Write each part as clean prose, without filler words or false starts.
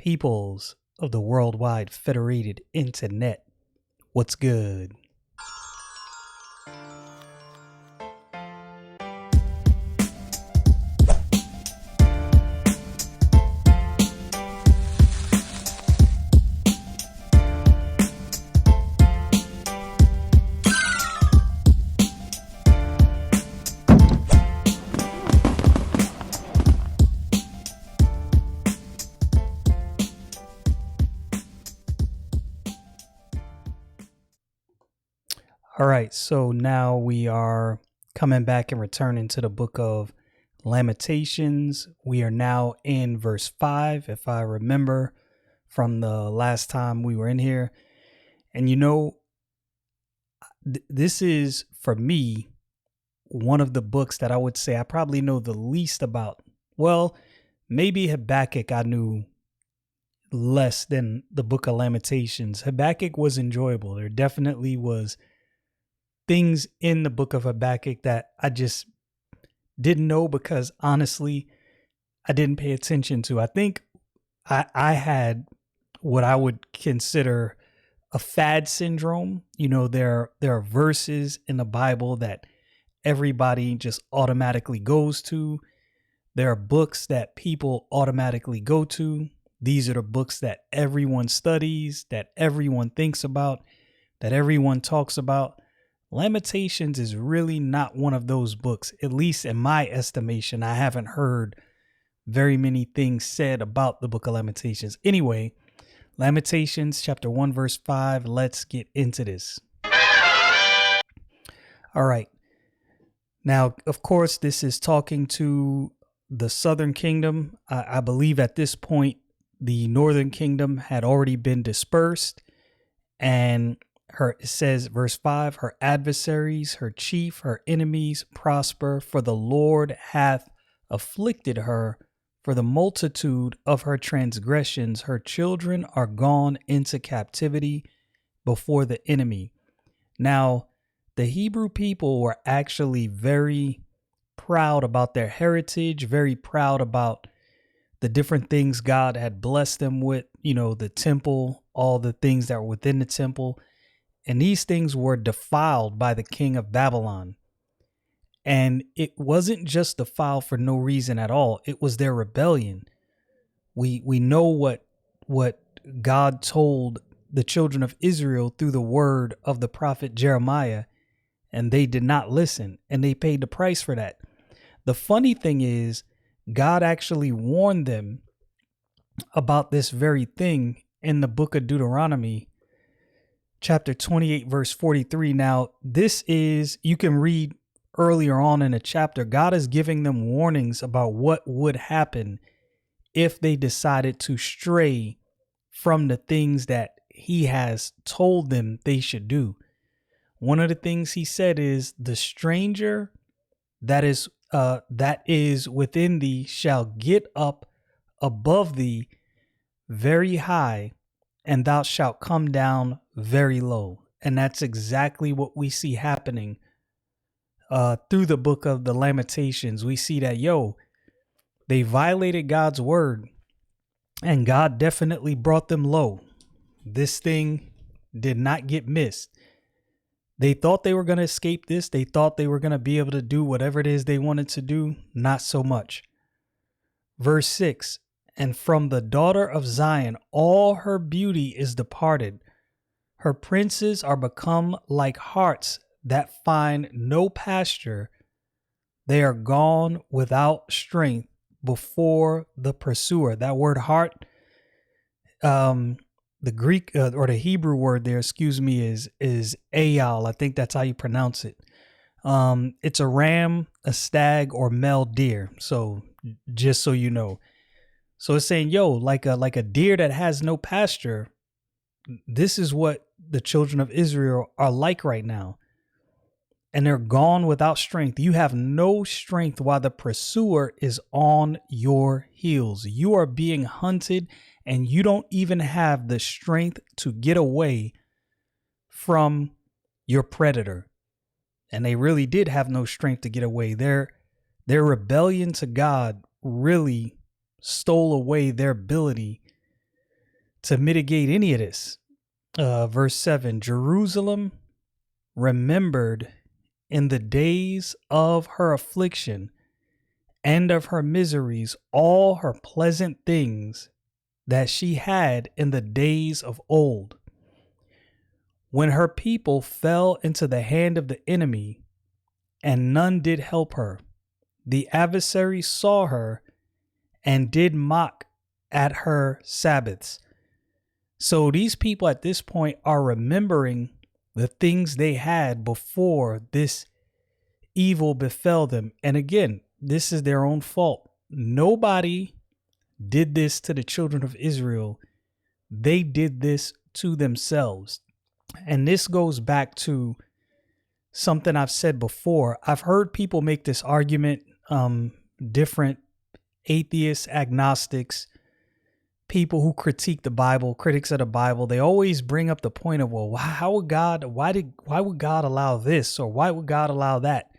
peoples of the worldwide federated internet. What's good? All right, so now we are coming back and returning to the book of Lamentations. We are now in verse 5, if I remember from the last time we were in here. And this is, for me, one of the books that I would say I probably know the least about. Well, maybe Habakkuk I knew less than the book of Lamentations. Habakkuk was enjoyable. There definitely was things in the book of Habakkuk that I just didn't know because honestly, I didn't pay attention to. I think I had what I would consider a fad syndrome. There are verses in the Bible that everybody just automatically goes to. There are books that people automatically go to. These are the books that everyone studies, that everyone thinks about, that everyone talks about. Lamentations is really not one of those books, at least in my estimation. I haven't heard very many things said about the book of Lamentations. Anyway, Lamentations chapter 1, verse 5. Let's get into this. All right. Now, of course, this is talking to the southern kingdom. I believe at this point, the northern kingdom had already been dispersed, and it says, verse 5, her adversaries, her chief, her enemies prosper, for the Lord hath afflicted her for the multitude of her transgressions. Her children are gone into captivity before the enemy. Now, the Hebrew people were actually very proud about their heritage, very proud about the different things God had blessed them with, the temple, all the things that were within the temple. And these things were defiled by the king of Babylon. And it wasn't just defiled for no reason at all. It was their rebellion. We know what God told the children of Israel through the word of the prophet Jeremiah, and they did not listen, and they paid the price for that. The funny thing is, God actually warned them about this very thing in the book of Deuteronomy, chapter 28, verse 43. Now, this is, you can read earlier on in the chapter, God is giving them warnings about what would happen if they decided to stray from the things that he has told them they should do. One of the things he said is, the stranger that is within thee shall get up above thee very high, and thou shalt come down very low. And that's exactly what we see happening through the book of the Lamentations. We see that, they violated God's word, and God definitely brought them low. This thing did not get missed. They thought they were going to escape this. They thought they were going to be able to do whatever it is they wanted to do. Not so much. Verse 6, and from the daughter of Zion, all her beauty is departed. Her princes are become like harts that find no pasture. They are gone without strength before the pursuer. That word heart, the Greek or the Hebrew word there, is ayal. I think that's how you pronounce it. It's a ram, a stag, or male deer. So just so you know. So it's saying, like a deer that has no pasture. This is what the children of Israel are like right now. And they're gone without strength. You have no strength while the pursuer is on your heels. You are being hunted, and you don't even have the strength to get away from your predator. And they really did have no strength to get away. Their rebellion to God really stole away their ability to mitigate any of this. Verse 7, Jerusalem remembered in the days of her affliction and of her miseries all her pleasant things that she had in the days of old, when her people fell into the hand of the enemy, and none did help her. The adversary saw her and did mock at her Sabbaths. So these people at this point are remembering the things they had before this evil befell them. And again, this is their own fault. Nobody did this to the children of Israel. They did this to themselves. And this goes back to something I've said before. I've heard people make this argument, different atheists, agnostics, people who critique the Bible, critics of the Bible. They always bring up the point of, well, why would God allow this, or why would God allow that?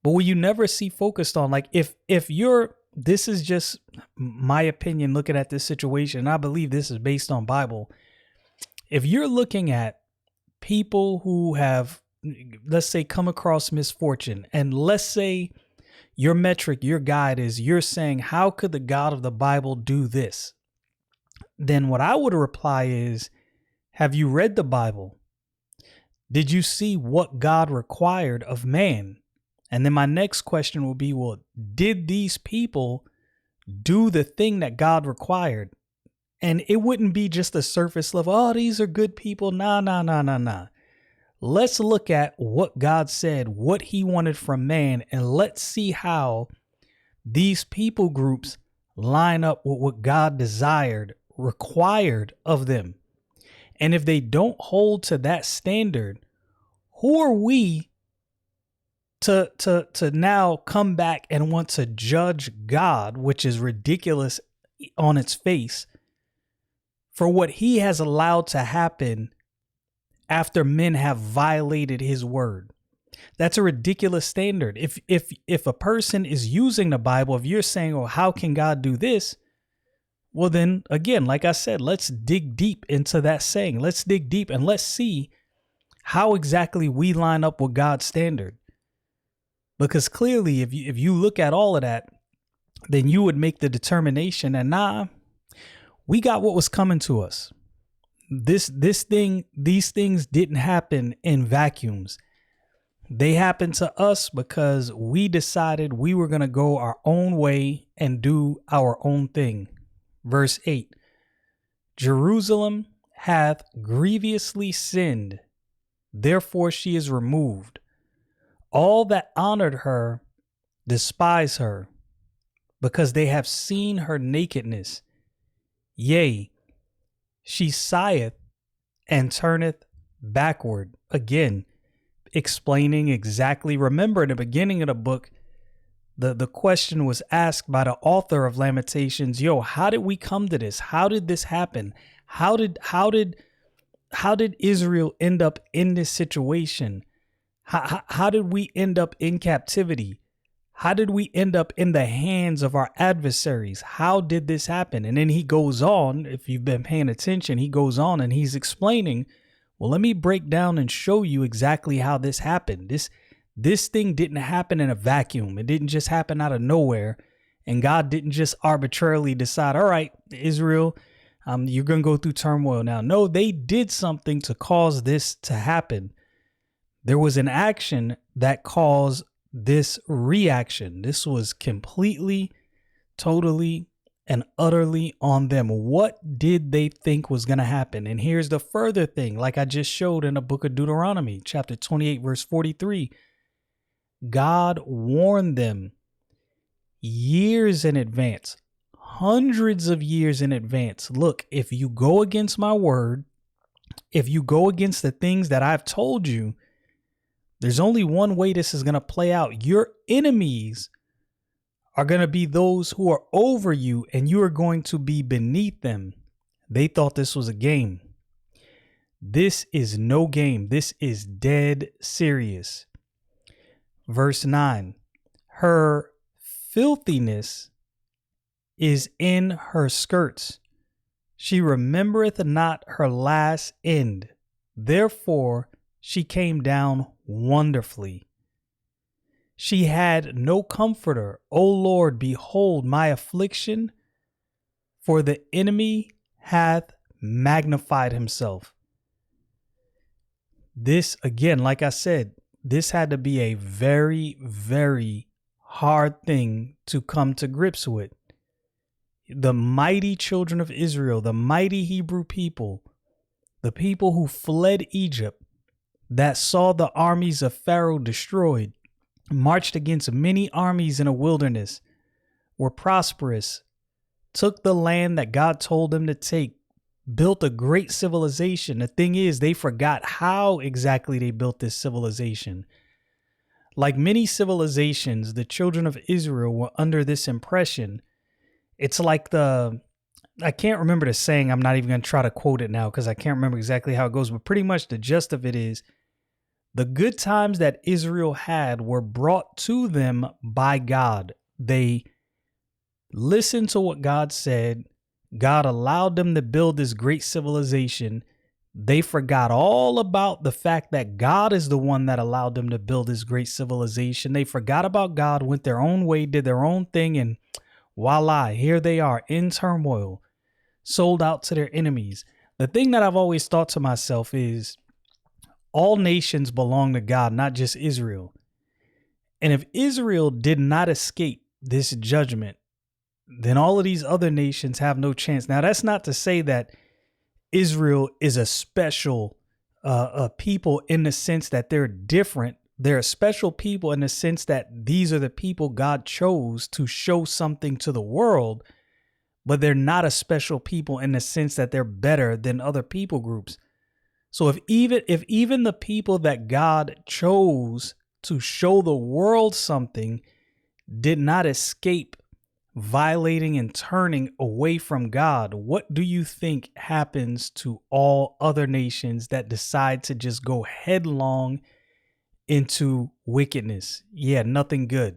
But what you never see focused on, like if this is just my opinion looking at this situation, and I believe this is based on Bible. If you're looking at people who have, let's say, come across misfortune, and let's say your metric, your guide is you're saying, how could the God of the Bible do this? Then what I would reply is, have you read the Bible? Did you see what God required of man? And then my next question will be, well, did these people do the thing that God required? And it wouldn't be just a surface level, oh, these are good people. Nah. Let's look at what God said, what he wanted from man, and let's see how these people groups line up with what God desired, required of them. And if they don't hold to that standard, who are we to now come back and want to judge God, which is ridiculous on its face, for what he has allowed to happen after men have violated his word? That's a ridiculous standard. If a person is using the Bible, if you're saying, oh, how can God do this? Well, then again, like I said, let's dig deep into that saying. Let's dig deep and let's see how exactly we line up with God's standard. Because clearly, if you look at all of that, then you would make the determination that, we got what was coming to us. These things didn't happen in vacuums. They happened to us because we decided we were going to go our own way and do our own thing. Verse 8, Jerusalem hath grievously sinned, therefore she is removed. All that honored her despise her, because they have seen her nakedness. Yea, she sigheth and turneth backward. Again, explaining exactly. Remember, in the beginning of the book, the question was asked by the author of Lamentations, how did we come to this? How did this happen? How did Israel end up in this situation? How did we end up in captivity? How did we end up in the hands of our adversaries? How did this happen? And then he goes on, if you've been paying attention, he goes on and he's explaining, well, let me break down and show you exactly how this happened. This thing didn't happen in a vacuum. It didn't just happen out of nowhere. And God didn't just arbitrarily decide, all right, Israel, you're going to go through turmoil now. No, they did something to cause this to happen. There was an action that caused this reaction. This was completely, totally, and utterly on them. What did they think was going to happen? And here's the further thing, like I just showed in the book of Deuteronomy, chapter 28, verse 43. God warned them years in advance, hundreds of years in advance. Look, if you go against my word, if you go against the things that I've told you, there's only one way this is going to play out. Your enemies are going to be those who are over you, and you are going to be beneath them. They thought this was a game. This is no game. This is dead serious. Verse 9, her filthiness is in her skirts. She remembereth not her last end. Therefore she came down wonderfully. She had no comforter. O Lord, behold my affliction, for the enemy hath magnified himself. This, again, like I said, this had to be a very, very hard thing to come to grips with. The mighty children of Israel, the mighty Hebrew people, the people who fled Egypt, that saw the armies of Pharaoh destroyed, marched against many armies in a wilderness, were prosperous, took the land that God told them to take, built a great civilization. The thing is, they forgot how exactly they built this civilization. Like many civilizations, the children of Israel were under this impression. It's like I can't remember the saying. I'm not even going to try to quote it now because I can't remember exactly how it goes, but pretty much the gist of it is the good times that Israel had were brought to them by God. They listened to what God said. God allowed them to build this great civilization. They forgot all about the fact that God is the one that allowed them to build this great civilization. They forgot about God, went their own way, did their own thing, and voila, here they are in turmoil, sold out to their enemies. The thing that I've always thought to myself is all nations belong to God, not just Israel. And if Israel did not escape this judgment, then all of these other nations have no chance. Now, that's not to say that Israel is a special people in the sense that they're different. They're a special people in the sense that these are the people God chose to show something to the world, but they're not a special people in the sense that they're better than other people groups. So if even the people that God chose to show the world something did not escape violating and turning away from God, what do you think happens to all other nations that decide to just go headlong into wickedness? Yeah, nothing good.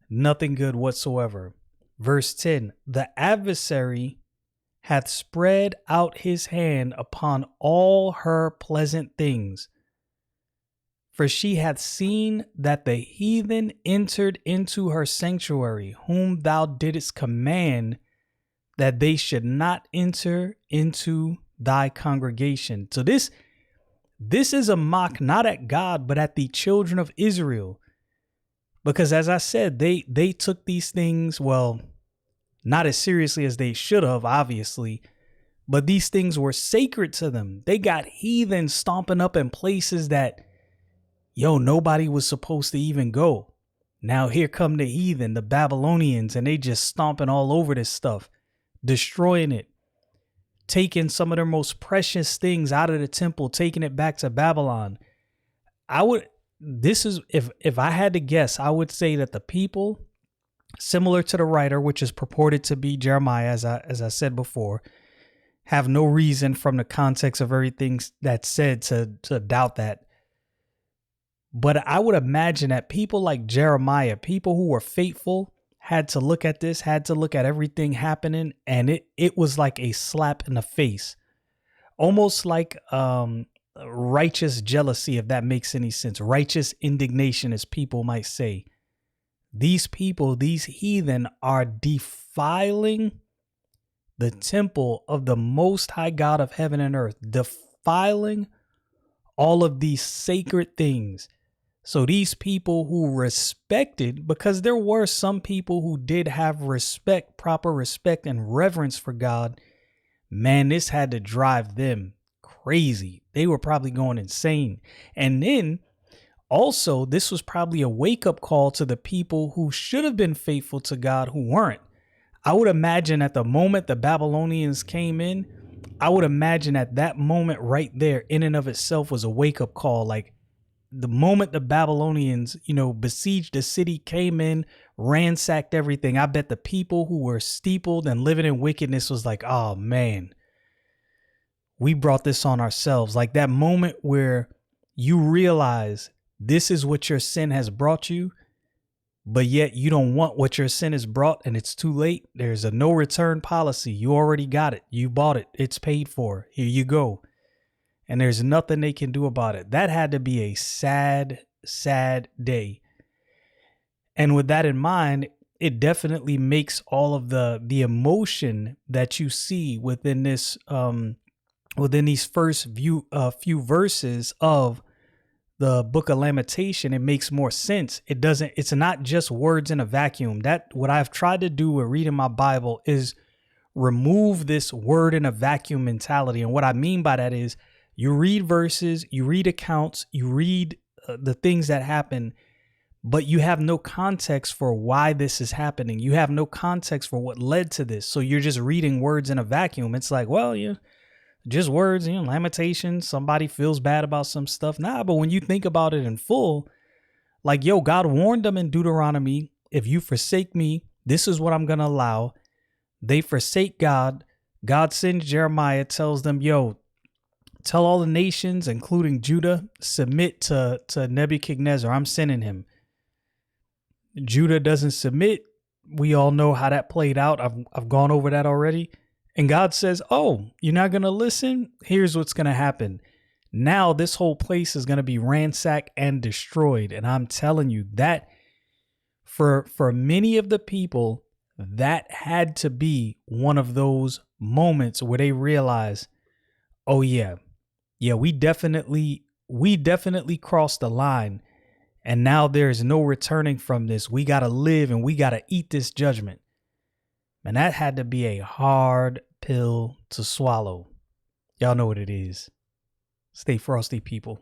Nothing good whatsoever. Verse 10, the adversary hath spread out his hand upon all her pleasant things. For she hath seen that the heathen entered into her sanctuary, whom thou didst command that they should not enter into thy congregation. So this is a mock not at God, but at the children of Israel. Because as I said, they took these things, well, not as seriously as they should have, obviously, but these things were sacred to them. They got heathens stomping up in places that, nobody was supposed to even go. Now here come the heathen, the Babylonians, and they just stomping all over this stuff, destroying it, taking some of their most precious things out of the temple, taking it back to Babylon. If I had to guess, I would say that the people, similar to the writer, which is purported to be Jeremiah, as I said before, have no reason from the context of everything that's said to doubt that. But I would imagine that people like Jeremiah, people who were faithful, had to look at this, had to look at everything happening, and it was like a slap in the face. Almost like righteous jealousy, if that makes any sense. Righteous indignation, as people might say. These people, these heathen, are defiling the temple of the Most High God of heaven and earth, defiling all of these sacred things. So these people who respected, because there were some people who did have respect, proper respect and reverence for God, man, this had to drive them crazy. They were probably going insane. And then also, this was probably a wake-up call to the people who should have been faithful to God who weren't. I would imagine at the moment the Babylonians came in, I would imagine at that moment right there in and of itself was a wake-up call. Like the moment the Babylonians, besieged the city, came in, ransacked everything, I bet the people who were steepled and living in wickedness was like, oh man, we brought this on ourselves. Like that moment where you realize this is what your sin has brought you, but yet you don't want what your sin has brought and it's too late. There's a no return policy. You already got it. You bought it. It's paid for. Here you go. And there's nothing they can do about it. That had to be a sad, sad day. And with that in mind, it definitely makes all of the emotion that you see within this within these first few verses of the book of Lamentation, it makes more sense. It's not just words in a vacuum. That what I've tried to do with reading my Bible is remove this word in a vacuum mentality. And what I mean by that is you read verses, you read accounts, you read the things that happen, but you have no context for why this is happening. You have no context for what led to this. So you're just reading words in a vacuum. It's like, well, yeah, just words, Lamentations. Somebody feels bad about some stuff. Nah, but when you think about it in full, like, yo, God warned them in Deuteronomy, if you forsake me, this is what I'm going to allow. They forsake God. God sends Jeremiah, tells them, yo, tell all the nations, including Judah, submit to Nebuchadnezzar. I'm sending him. Judah doesn't submit. We all know how that played out. I've gone over that already. And God says, oh, you're not going to listen? Here's what's going to happen. Now this whole place is going to be ransacked and destroyed. And I'm telling you that for many of the people, that had to be one of those moments where they realize, oh, yeah, we definitely crossed the line. And now there's no returning from this. We got to live and we got to eat this judgment. And that had to be a hard pill to swallow. Y'all know what it is. Stay frosty, people.